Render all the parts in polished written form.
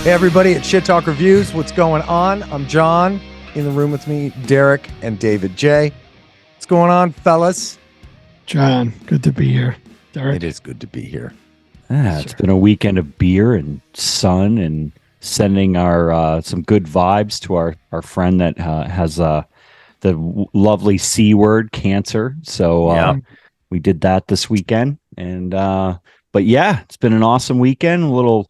Hey, everybody, it's Shit Talk Reviews. What's going on? I'm John. In the room with me, Derek and David J. What's going on, fellas? John, good to be here. Derek? It is good to be here. It's been a weekend of beer and sun and sending our some good vibes to our friend that has the lovely C word, cancer. So we did that this weekend. And but yeah, it's been an awesome weekend. A little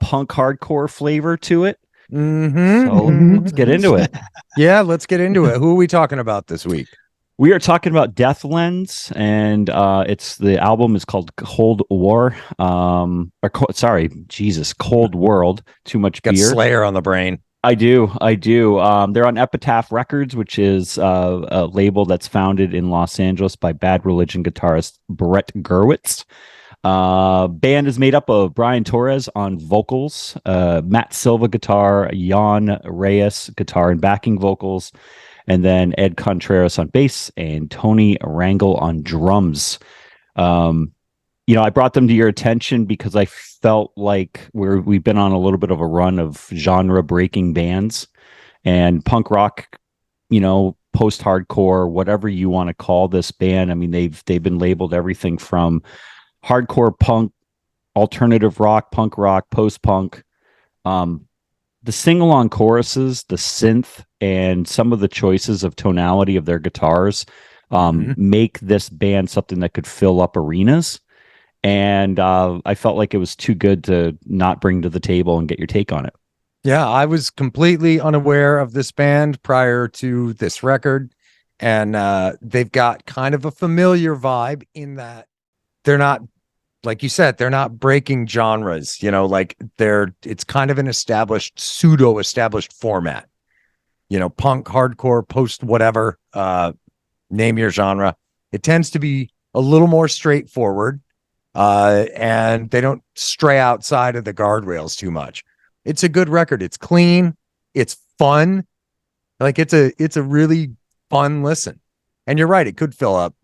punk hardcore flavor to it. So let's get into it. Yeah, let's get into it. Who are we talking about this week? We are talking about Death Lens, and the album is called Cold War. Cold World. Too much Got beer. Slayer on the brain. I do. They're on Epitaph Records, which is a label that's founded in Los Angeles by Bad Religion guitarist Brett Gurewitz. Band is made up of Brian Torres on vocals, Matt Silva guitar, Jan Reyes guitar and backing vocals, and then Ed Contreras on bass and Tony Rangel on drums. I brought them to your attention because I felt like we've been on a little bit of a run of genre breaking bands, and punk rock, post-hardcore, whatever you want to call this band. I mean, they've been labeled everything from hardcore punk, alternative rock, punk rock, post-punk. The sing-along choruses, the synth, and some of the choices of tonality of their guitars make this band something that could fill up arenas. And I felt like it was too good to not bring to the table and get your take on it. Yeah, I was completely unaware of this band prior to this record. And they've got kind of a familiar vibe in that they're not, like you said, they're not breaking genres, it's kind of an pseudo-established format, punk, hardcore, post, whatever, name your genre. It tends to be a little more straightforward, and they don't stray outside of the guardrails too much. It's a good record. It's clean. It's fun. It's a really fun listen. And you're right. It could fill up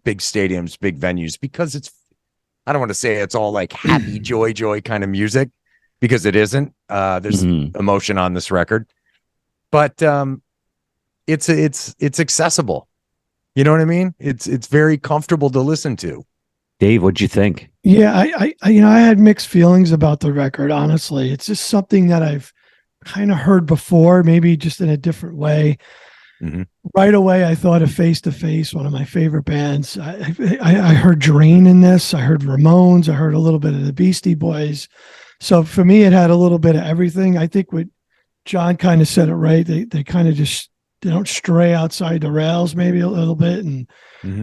big stadiums, big venues, because I don't want to say it's all like happy, joy kind of music, because it isn't. There's emotion on this record, but it's accessible. You know what I mean? It's very comfortable to listen to. Dave, what'd you think? Yeah, I had mixed feelings about the record. Honestly, it's just something that I've kind of heard before, maybe just in a different way. Mm-hmm. Right away, I thought of Face to Face, one of my favorite bands. I heard Drain in this. I heard Ramones. I heard a little bit of the Beastie Boys. So for me, it had a little bit of everything. I think what John kind of said it right. They kind of they don't stray outside the rails maybe a little bit. And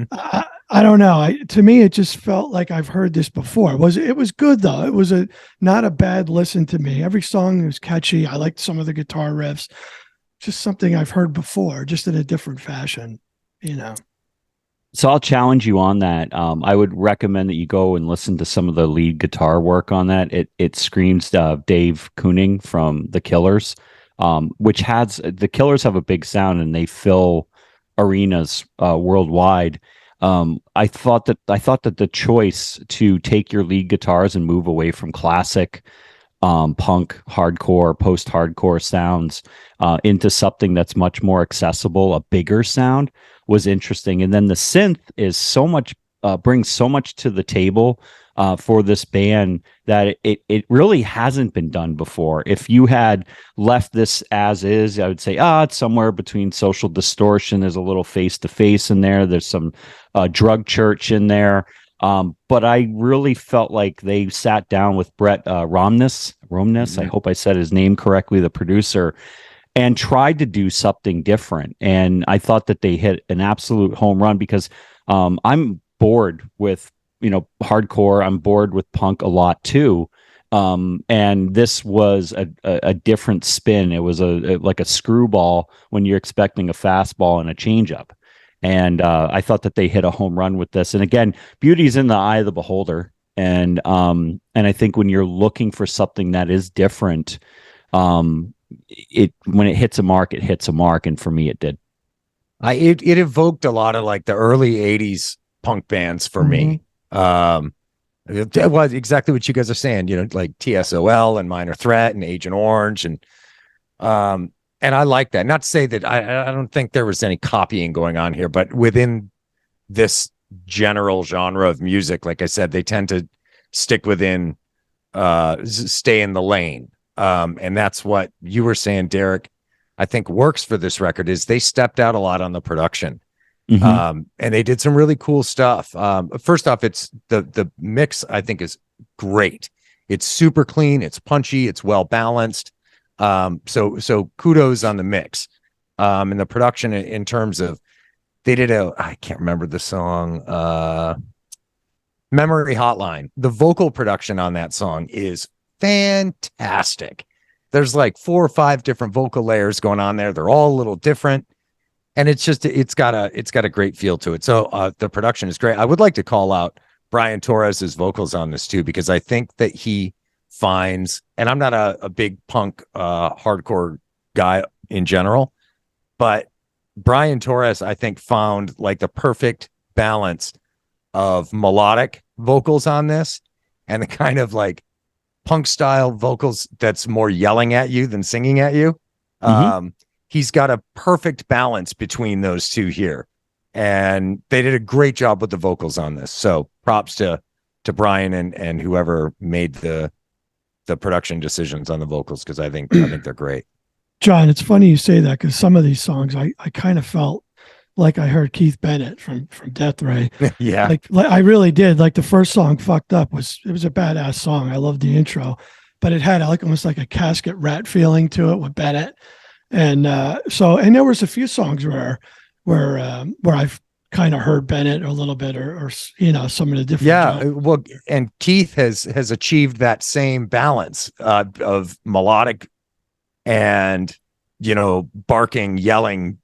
I don't know. To me, it just felt like I've heard this before. It was good though. It was not a bad listen to me. Every song was catchy. I liked some of the guitar riffs. Just something I've heard before, just in a different fashion, So I'll challenge you on that. I would recommend that you go and listen to some of the lead guitar work on that. It screams Dave Kooning from The Killers, which the Killers have a big sound and they fill arenas worldwide. I thought that the choice to take your lead guitars and move away from classic punk, hardcore, post-hardcore sounds into something that's much more accessible, a bigger sound, was interesting. And then the synth is brings so much to the table for this band that it really hasn't been done before. If you had left this as is, I would say, it's somewhere between Social Distortion. There's a little Face to Face in there. There's some Drug Church in there. But I really felt like they sat down with Brett Romness. I hope I said his name correctly, the producer, and tried to do something different. And I thought that they hit an absolute home run because I'm bored with, hardcore. I'm bored with punk a lot too. And this was a different spin. It was like a screwball when you're expecting a fastball and a changeup. And I thought that they hit a home run with this. And again, beauty is in the eye of the beholder. And I think when you're looking for something that is different, when it hits a mark, it hits a mark. And for me, it did. It evoked a lot of like the early 80s punk bands for me. It was exactly what you guys are saying, like TSOL and Minor Threat and Agent Orange. And I like that. Not to say that I don't think there was any copying going on here, but within this general genre of music, like I said, they tend to stick within, stay in the lane. And that's what you were saying, Derek, I think works for this record is they stepped out a lot on the production. And they did some really cool stuff. First off, it's the mix, I think, is great. It's super clean, it's punchy, it's well balanced. So kudos on the mix. And the production in terms of they did I can't remember the song, Memory Hotline. The vocal production on that song is fantastic. There's like 4 or 5 different vocal layers going on there. They're all a little different. And it's got a great feel to it. So the production is great. I would like to call out Brian Torres's vocals on this too, because I think that he finds, and I'm not a big punk hardcore guy in general, but Brian Torres, I think, found like the perfect balance of melodic vocals on this and the kind of like punk style vocals that's more yelling at you than singing at you. He's got a perfect balance between those two here. And they did a great job with the vocals on this. So props to Brian and whoever made the production decisions on the vocals, because I think they're great. John, it's funny you say that, because some of these songs I kind of felt like I heard Keith Bennett from Death Ray. Yeah. Like I really did. Like the first song, Fucked Up, was a badass song. I loved the intro, but it had like almost like a Casket Rat feeling to it with Bennett. And and there was a few songs where I've kind of heard Bennett a little bit, or some of the different. Yeah, genres. well, and Keith has achieved that same balance of melodic and barking, yelling,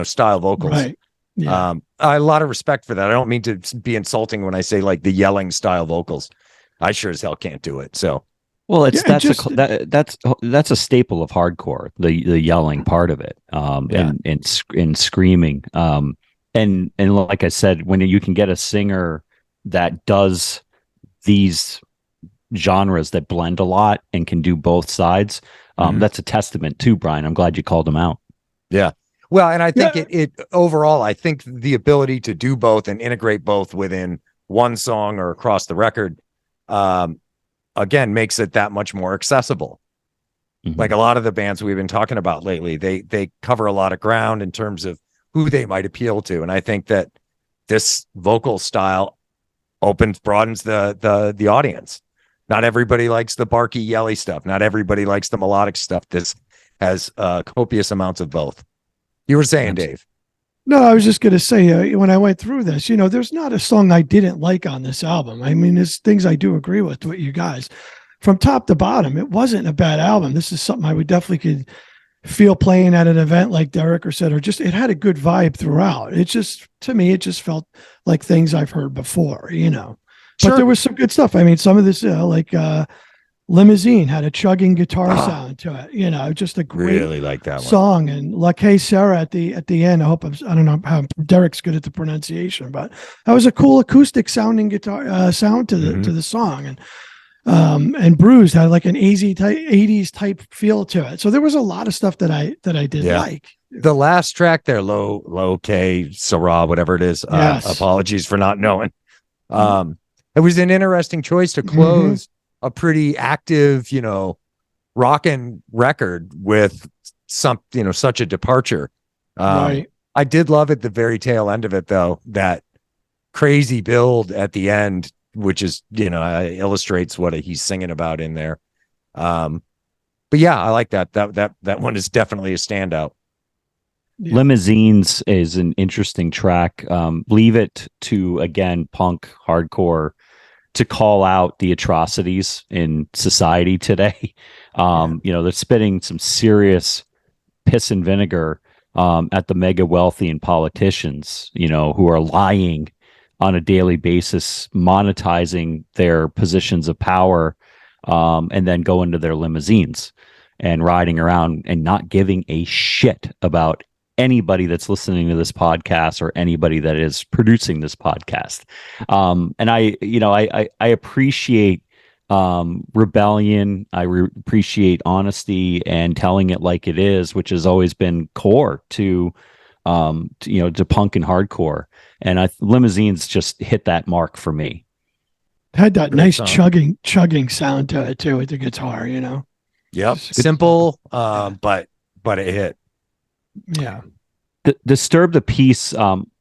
style vocals. Right. Yeah. I have a lot of respect for that. I don't mean to be insulting when I say like the yelling style vocals. I sure as hell can't do it. So. Well, that's a staple of hardcore, the yelling part of it, and screaming, and like I said, when you can get a singer that does these genres that blend a lot and can do both sides, that's a testament to Brian. I'm glad you called him out. Yeah. Well, and I think it overall, I think the ability to do both and integrate both within one song or across the record, again, makes it that much more accessible. Like a lot of the bands we've been talking about lately, they cover a lot of ground in terms of who they might appeal to. And I think that this vocal style broadens the audience. Not everybody likes the barky, yelly stuff. Not everybody likes the melodic stuff. This has copious amounts of both. You were saying, Dave. No, I was just going to say, when I went through this, there's not a song I didn't like on this album. I mean, there's things I do agree with you guys. From top to bottom, it wasn't a bad album. This is something I would definitely could feel playing at an event like Derek said, or just, it had a good vibe throughout. It just, to me, it just felt like things I've heard before, But Sure. there was some good stuff. I mean, some of this, Limousine had a chugging guitar sound to it, just a great Really like that one. song. And La Que Sera at the end. I don't know how Derek's good at the pronunciation, but that was a cool acoustic sounding guitar sound to the song. And Bruised had like an 80s type feel to it. So there was a lot of stuff that I did like. The last track there, low K Sera, whatever it is. Yes. Apologies for not knowing. It was an interesting choice to close a pretty active, rockin' record with such a departure. Right. I did love at the very tail end of it, though, that crazy build at the end, which is, illustrates what he's singing about in there. But yeah, I like that. That one is definitely a standout. Yeah. Limousines is an interesting track. Leave it to, again, punk hardcore to call out the atrocities in society today. They're spitting some serious piss and vinegar at the mega wealthy and politicians, who are lying on a daily basis, monetizing their positions of power, and then go into their limousines and riding around and not giving a shit about anybody that's listening to this podcast or anybody that is producing this podcast. And I appreciate rebellion. Appreciate honesty and telling it like it is, which has always been core to punk and hardcore. And Limousines just hit that mark for me. Had that Great nice song. chugging sound to it too with the guitar, Yep. Just- Simple, Yeah. but it hit. Yeah. Disturb the Peace,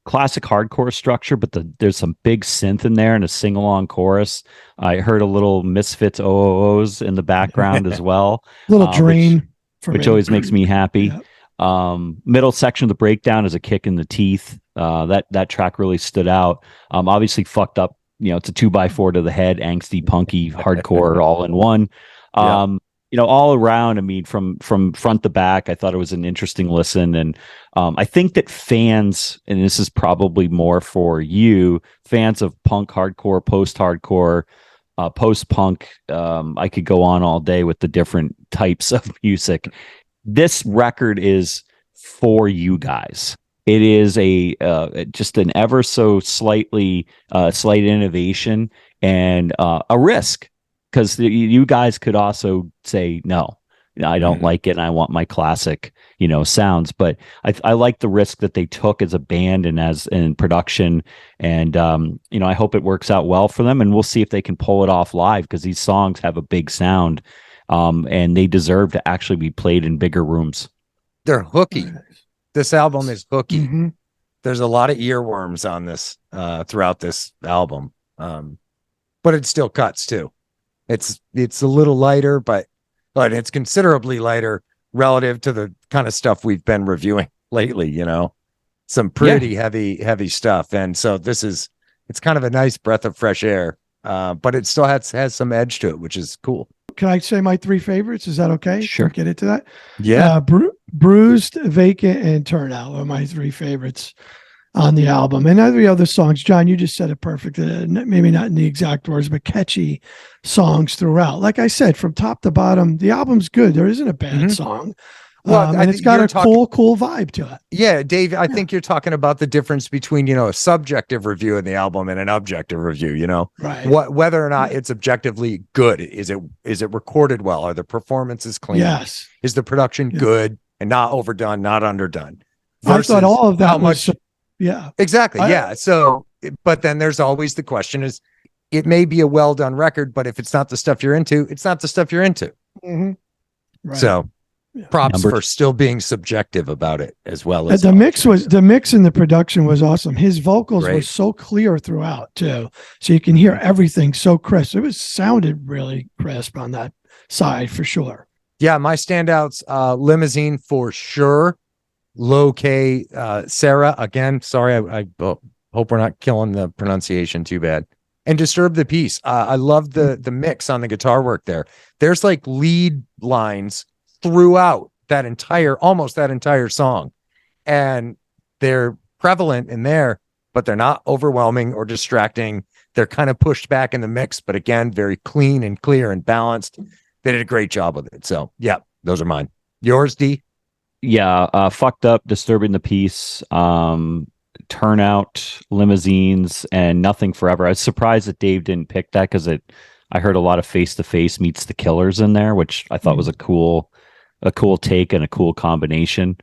classic hardcore structure, but there's some big synth in there and a sing-along chorus. I heard a little Misfits OOOs in the background as well. Little drain which always makes me happy. Yeah. Middle section of the breakdown is a kick in the teeth. That track really stood out. Obviously fucked up. It's a 2x4 to the head, angsty, punky, hardcore, all in one. All around. I mean, from front to back, I thought it was an interesting listen, and I think that fans, and this is probably more for you, fans of punk, hardcore, post-hardcore, post-punk. I could go on all day with the different types of music. This record is for you guys. It is just an ever so slight innovation and a risk, because you guys could also say no, I don't like it, and I want my classic sounds. But I like the risk that they took as a band and as in production, and I hope it works out well for them, and we'll see if they can pull it off live, because these songs have a big sound, and they deserve to actually be played in bigger rooms. They're hooky. This album is hooky. Mm-hmm. There's a lot of earworms on this throughout this album, but it still cuts too. It's a little lighter, but it's considerably lighter relative to the kind of stuff we've been reviewing lately. Some pretty heavy stuff, and so it's kind of a nice breath of fresh air, but it still has some edge to it, which is cool. Can I say my three favorites? Is that okay? Sure. Get into that. Yeah. Bruised, Vacant, and Turnout are my three favorites on the album. And every other songs, John, you just said it perfect. Maybe not in the exact words, but catchy songs throughout. Like I said, from top to bottom, the album's good. There isn't a bad song. Well, and it's got a cool vibe to it. Yeah, Dave, I think you're talking about the difference between, a subjective review of the album and an objective review, Right. Whether or not it's objectively good. Is it recorded well? Are the performances clean? Yes. Is the production good and not overdone, not underdone? I thought all of that how was much. Yeah. Exactly. Yeah. So, but then there's always the question is, it may be a well done record, but if it's not the stuff you're into, it's not the stuff you're into. Mm-hmm. Right. So props for still being subjective about it as well. As the mix and the production was awesome. His vocals were so clear throughout too. So you can hear everything so crisp. It sounded really crisp on that side for sure. Yeah. My standouts, Limousine for sure. Low K, Sarah, again, sorry, I hope we're not killing the pronunciation too bad. And Disturb the Peace. I love the mix on the guitar work there. There's like lead lines throughout almost that entire song. And they're prevalent in there, but they're not overwhelming or distracting. They're kind of pushed back in the mix, but again, very clean and clear and balanced. They did a great job with it. So yeah, those are mine. Yours, D? Yeah, Fucked Up, Disturbing the Peace, Turnout, Limousines, and Nothing Forever. I was surprised that Dave didn't pick that, because I heard a lot of Face to Face meets The Killers in there, which I thought was a cool take and a cool combination.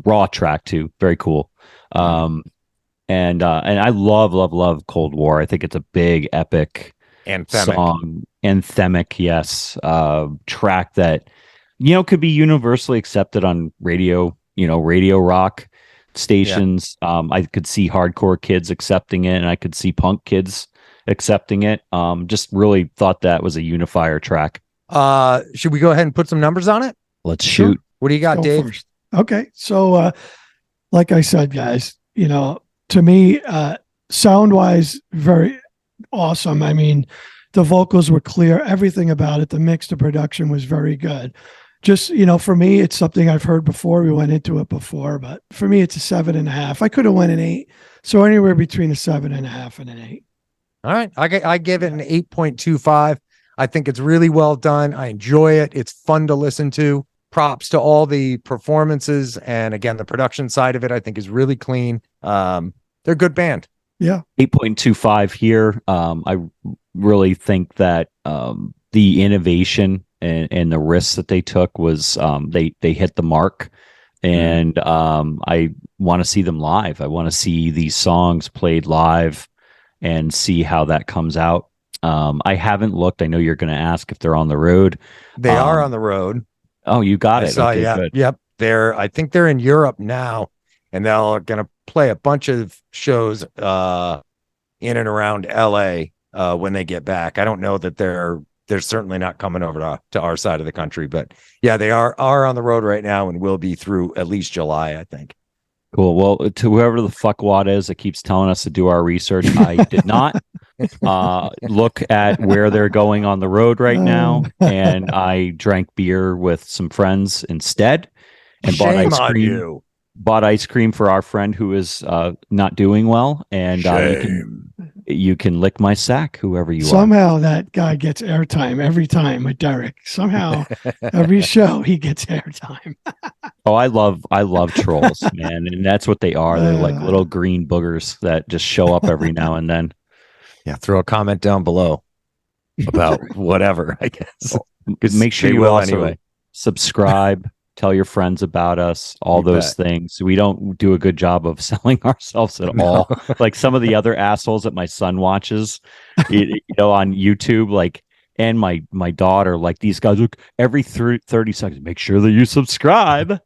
Raw track too, very cool. And I love Cold War. I think it's a big epic song, anthemic, yes, track that could be universally accepted on radio, radio rock stations. I could see hardcore kids accepting it, and I could see punk kids accepting it. Just really thought that was a unifier track. Should we go ahead and put some numbers on it? Let's shoot. What do you got, Dave? First. Okay. So, like I said, guys, to me, sound wise, very awesome. I mean, the vocals were clear, everything about it. The mix, the production was very good. Just, for me, it's something I've heard before. We went into it before, but for me, it's a 7.5. I could have went an 8. So anywhere between a 7.5 and an 8. All right. I give it an 8.25. I think it's really well done. I enjoy it. It's fun to listen to. props to all the performances, and again, the production side of it, I think, is really clean. They're a good band. Yeah. 8.25 here. I really think that the innovation and the risks that they took was they hit the mark, and I want to see them live. I want to see these songs played live and see how that comes out. I haven't looked. I know you're going to ask if they're on the road. They are on the road. Oh, you got it. Okay, yeah, good. yep. I think they're in Europe now, and they're going to play a bunch of shows in and around LA when they get back. I don't know that they're certainly not coming over to our side of the country, but yeah, they are on the road right now and will be through at least July, I think. Cool. Well, to whoever the fuckwad is that keeps telling us to do our research, I did not look at where they're going on the road right now, and I drank beer with some friends instead, and bought Shame ice on cream. you. Bought ice cream for our friend who is not doing well, and you can lick my sack, whoever you are. Somehow that guy gets airtime every time with Derek. Somehow every show he gets airtime. Oh, I love trolls, man, and that's what they are. They're like little green boogers that just show up every now and then. Yeah, throw a comment down below about whatever, I guess. Make sure They you will also anyway. subscribe, tell your friends about us, all You those bet. things. We don't do a good job of selling ourselves at all. Like some of the other assholes that my son watches, on YouTube, like, and my daughter, like these guys, look, every 30 seconds, make sure that you subscribe.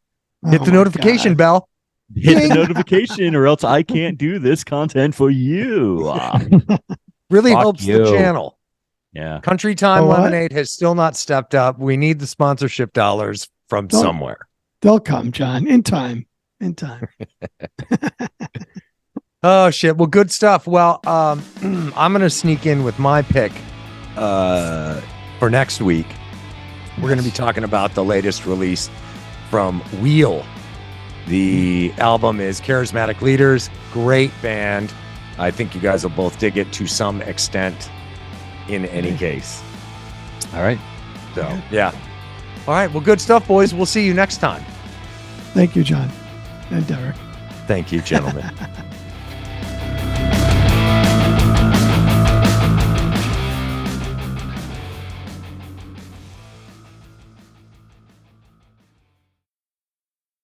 Hit the notification bell. Hit Ding. the notification, or else I can't do this content for you. Really Fuck helps you. the channel. Yeah. Country Time Oh, what? Lemonade has still not stepped up. We need the sponsorship dollars from somewhere. They'll come, John, in time. In time. Oh shit. Well, good stuff. Well, I'm gonna sneak in with my pick for next week. We're gonna be talking about the latest release from Wheel. The album is Charismatic Leaders. Great band. I think you guys will both dig it to some extent in any case. All right. So, yeah. All right. Well, good stuff, boys. We'll see you next time. Thank you, John and Derek. Thank you, gentlemen.